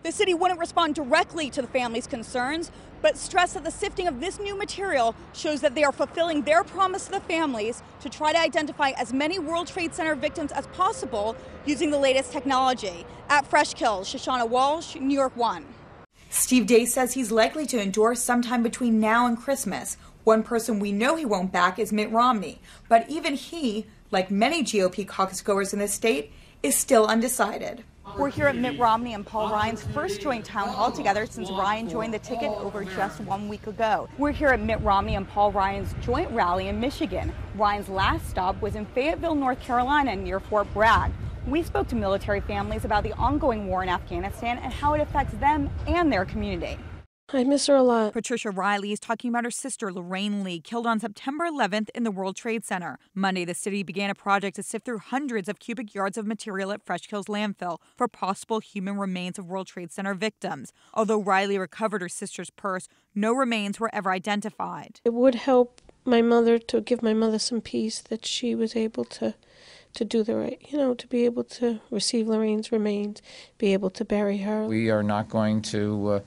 The city wouldn't respond directly to the family's concerns, but stressed that the sifting of this new material shows that they are fulfilling their promise to the families to try to identify as many World Trade Center victims as possible using the latest technology. At Fresh Kills, Shoshana Walsh, New York One. Steve Day says he's likely to endure sometime between now and Christmas. One person we know he won't back is Mitt Romney, but even he, like many GOP caucus goers in this state, is still undecided. We're here at Mitt Romney and Paul Ryan's first joint town hall together since Ryan joined the ticket over just 1 week ago. We're here at Mitt Romney and Paul Ryan's joint rally in Michigan. Ryan's last stop was in Fayetteville, North Carolina, near Fort Bragg. We spoke to military families about the ongoing war in Afghanistan and how it affects them and their community. I miss her a lot. Patricia Riley is talking about her sister, Lorraine Lee, killed on September 11th in the World Trade Center. Monday, the city began a project to sift through hundreds of cubic yards of material at Fresh Kills landfill for possible human remains of World Trade Center victims. Although Riley recovered her sister's purse, no remains were ever identified. It would help my mother, to give my mother some peace, that she was able to do the right, to be able to receive Lorraine's remains, be able to bury her. We are not going to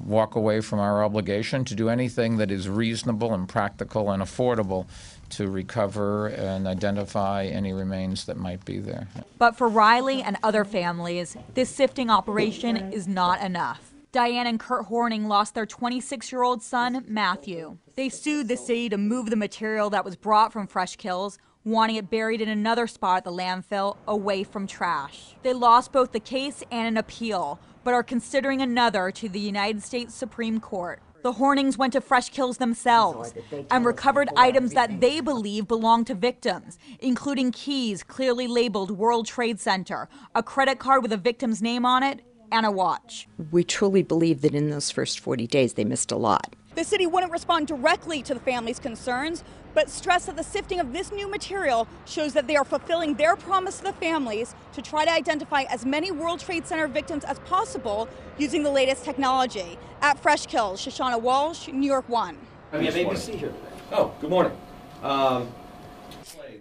walk away from our obligation to do anything that is reasonable and practical and affordable to recover and identify any remains that might be there. But for Riley and other families, this sifting operation is not enough. Diane and Kurt Horning lost their 26-year-old son, Matthew. They sued the city to move the material that was brought from Fresh Kills, wanting it buried in another spot at the landfill away from trash. They lost both the case and an appeal, but are considering another to the United States Supreme Court. The Hornings went to Fresh Kills themselves and recovered items that they believe belong to victims, including keys clearly labeled World Trade Center, a credit card with a victim's name on it, and a watch. We truly believe that in those first 40 days they missed a lot. The city wouldn't respond directly to the family's concerns, but stressed that the sifting of this new material shows that they are fulfilling their promise to the families to try to identify as many World Trade Center victims as possible using the latest technology. At Fresh Kills, Shoshana Walsh, New York One. We have ABC here. Oh, good morning.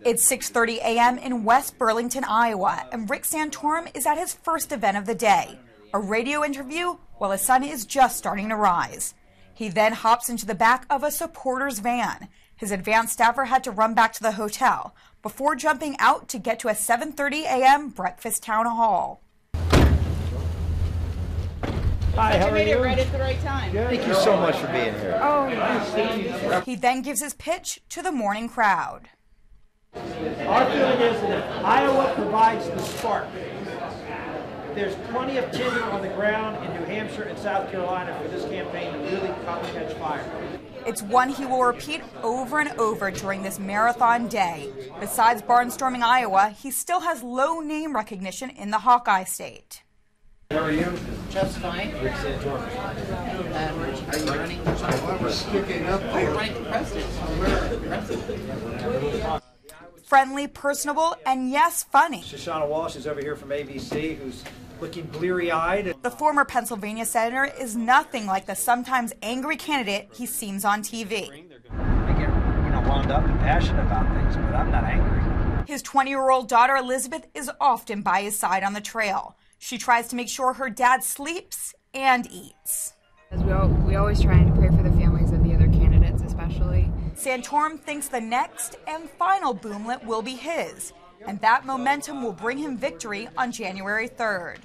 It's 6:30 a.m. in West Burlington, Iowa, and Rick Santorum is at his first event of the day, a radio interview while the sun is just starting to rise. He then hops into the back of a supporter's van. His advanced staffer had to run back to the hotel before jumping out to get to a 7:30 a.m. breakfast town hall. Hi, how are you? Made it right at the right time. Thank you so much for being here. Oh, He then gives his pitch to the morning crowd. Our feeling is that if Iowa provides the spark, there's plenty of tinder on the ground in New Hampshire and South Carolina for this campaign to really catch fire. It's one he will repeat over and over during this marathon day. Besides barnstorming Iowa, he still has low name recognition in the Hawkeye State. How are you? Just fine. Rick Santorum. Are you running? Running for president. Friendly, personable, and yes, funny. Shoshana Walsh is over here from ABC, who's looking bleary-eyed. The former Pennsylvania senator is nothing like the sometimes angry candidate he seems on TV. I get, wound up and passionate about things, but I'm not angry. His 20-year-old daughter, Elizabeth, is often by his side on the trail. She tries to make sure her dad sleeps and eats. We always try and pray for the families of the other candidates, especially. Santorum thinks the next and final boomlet will be his, and that momentum will bring him victory on January 3rd.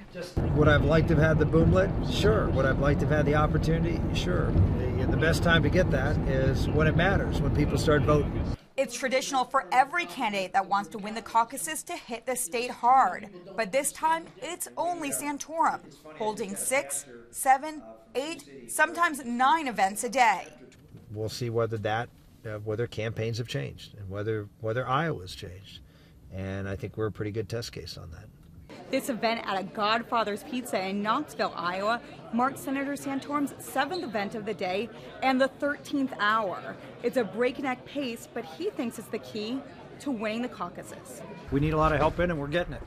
Would I have liked to have had the boomlet? Sure. Would I have liked to have had the opportunity? Sure. The best time to get that is when it matters, when people start voting. It's traditional for every candidate that wants to win the caucuses to hit the state hard. But this time, it's only Santorum, holding 6, 7, 8, sometimes 9 events a day. We'll see whether whether campaigns have changed and whether Iowa's changed. And I think we're a pretty good test case on that. This event at a Godfather's Pizza in Knoxville, Iowa, marks Senator Santorum's 7th event of the day and the 13th hour. It's a breakneck pace, but he thinks it's the key to winning the caucuses. We need a lot of help in, and we're getting it.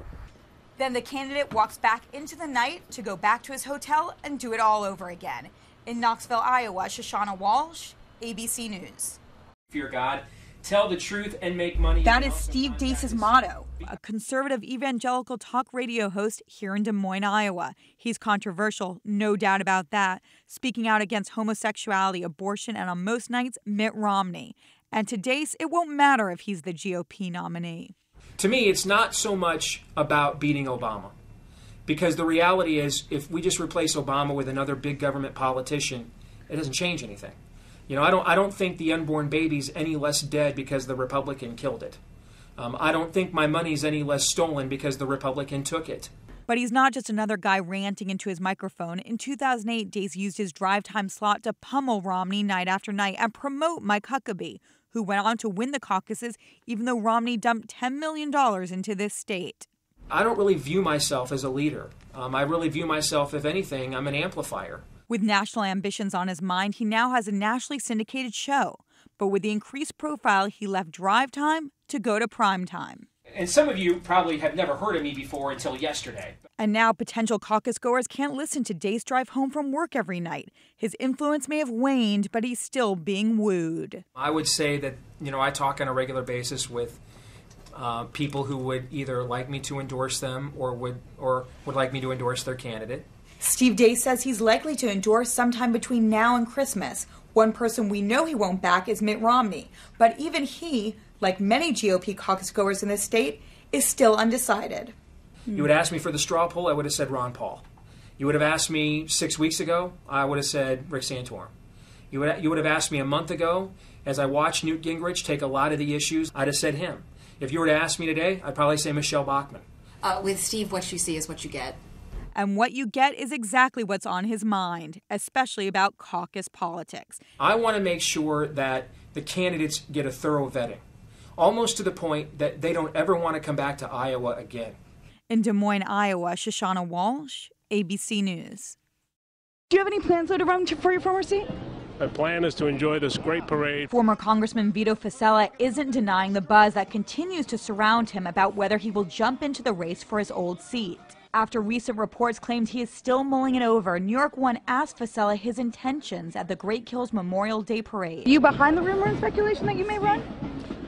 Then the candidate walks back into the night to go back to his hotel and do it all over again. In Knoxville, Iowa, Shoshana Walsh, ABC News. Fear God. tell the truth and make money. That is Steve Deace's motto, a conservative evangelical talk radio host here in Des Moines, Iowa. He's controversial, no doubt about that, speaking out against homosexuality, abortion, and on most nights, Mitt Romney. And to Deace, it won't matter if he's the GOP nominee. To me, it's not so much about beating Obama, because the reality is if we just replace Obama with another big government politician, it doesn't change anything. You know, I don't think the unborn baby's any less dead because the Republican killed it. I don't think my money's any less stolen because the Republican took it. But he's not just another guy ranting into his microphone. In 2008, Deace used his drive time slot to pummel Romney night after night and promote Mike Huckabee, who went on to win the caucuses even though Romney dumped $10 million into this state. I don't really view myself as a leader. I really view myself, if anything, I'm an amplifier. With national ambitions on his mind, he now has a nationally syndicated show. But with the increased profile, he left drive time to go to prime time. And some of you probably have never heard of me before until yesterday. And now potential caucus goers can't listen to Deace drive home from work every night. His influence may have waned, but he's still being wooed. I would say that, I talk on a regular basis with people who would either like me to endorse them or would like me to endorse their candidate. Steve Deace says he's likely to endorse sometime between now and Christmas. One person we know he won't back is Mitt Romney. But even he, like many GOP caucus goers in this state, is still undecided. You would ask me for the straw poll, I would have said Ron Paul. You would have asked me 6 weeks ago, I would have said Rick Santorum. You would have asked me a month ago, as I watched Newt Gingrich take a lot of the issues, I'd have said him. If you were to ask me today, I'd probably say Michelle Bachmann. With Steve, what you see is what you get. And what you get is exactly what's on his mind, especially about caucus politics. I want to make sure that the candidates get a thorough vetting, almost to the point that they don't ever want to come back to Iowa again. In Des Moines, Iowa, Shoshana Walsh, ABC News. Do you have any plans, though, to run for your former seat? My plan is to enjoy this great parade. Former Congressman Vito Fossella isn't denying the buzz that continues to surround him about whether he will jump into the race for his old seat. After recent reports claimed he is still mulling it over, New York One asked Fossella his intentions at the Great Kills Memorial Day Parade. Are you behind the rumor and speculation that you may run?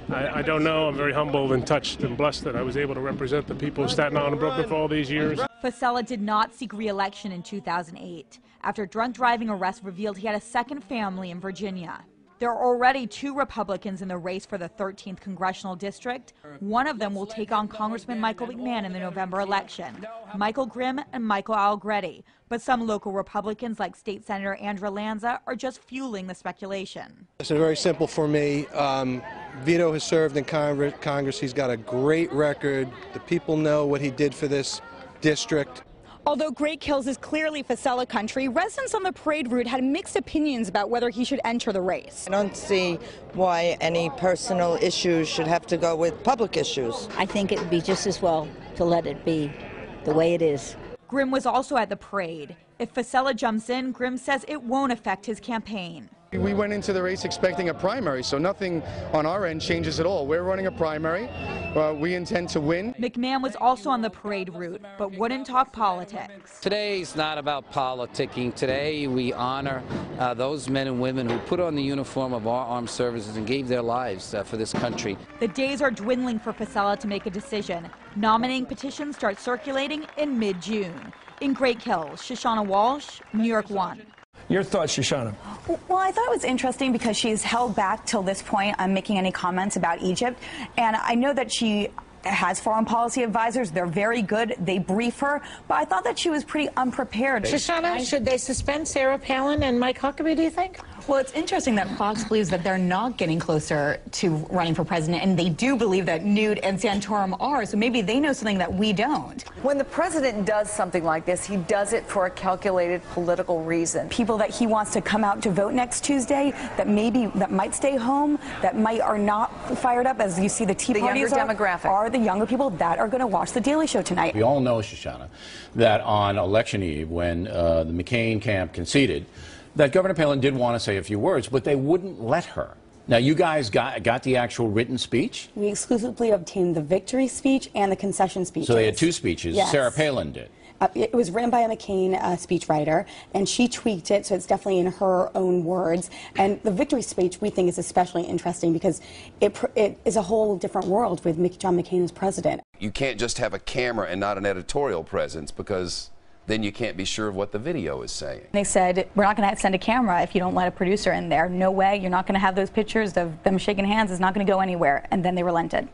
I don't know. I'm very humbled and touched and blessed that I was able to represent the people of Staten Island and Brooklyn for all these years. Fossella did not seek re-election in 2008 after drunk driving arrest revealed he had a second family in Virginia. There are already 2 Republicans in the race for the 13th congressional district. One of them will take on Congressman Michael McMahon in the November election, Michael Grimm and Michael Allegretti. But some local Republicans like State Senator Andrew Lanza are just fueling the speculation. It's very simple for me. Vito has served in Congress. He's got a great record. The people know what he did for this district. Although Great Kills is clearly Fossella country, residents on the parade route had mixed opinions about whether he should enter the race. I don't see why any personal issues should have to go with public issues. I think it would be just as well to let it be the way it is. Grimm was also at the parade. If Fossella jumps in, Grimm says it won't affect his campaign. We went into the race expecting a primary, so nothing on our end changes at all. We're running a primary. We intend to win. McMahon was also on the parade route, but wouldn't talk politics. Today's not about politicking. Today we honor those men and women who put on the uniform of our armed services and gave their lives for this country. The days are dwindling for Fossella to make a decision. Nominating petitions start circulating in mid-June. In Great Kills, Shoshana Walsh, New York One. Your thoughts, Shoshana? Well, I thought it was interesting because she's held back till this point on making any comments about Egypt. And I know that she has foreign policy advisors. They're very good. They brief her. But I thought that she was pretty unprepared. Shoshana, should they suspend Sarah Palin and Mike Huckabee, do you think? Well, it's interesting that Fox believes that they're not getting closer to running for president, and they do believe that Newt and Santorum are, so maybe they know something that we don't. When the president does something like this, he does it for a calculated political reason. People that he wants to come out to vote next Tuesday that might stay home, that are not fired up, as you see the Tea Parties are the younger people that are going to watch The Daily Show tonight. We all know, Shoshana, that on election eve, when the McCain camp conceded, that Governor Palin did want to say a few words, but they wouldn't let her. Now, you guys got the actual written speech? We exclusively obtained the victory speech and the concession speech. So they had 2 speeches. Yes. Sarah Palin did. It was written by a McCain speechwriter, and she tweaked it, so it's definitely in her own words. And the victory speech, we think, is especially interesting because it is a whole different world with John McCain as president. You can't just have a camera and not an editorial presence, because then you can't be sure of what the video is saying. They said, we're not going to send a camera if you don't let a producer in there. No way, you're not going to have those pictures of them shaking hands. It's not going to go anywhere. And then they relented.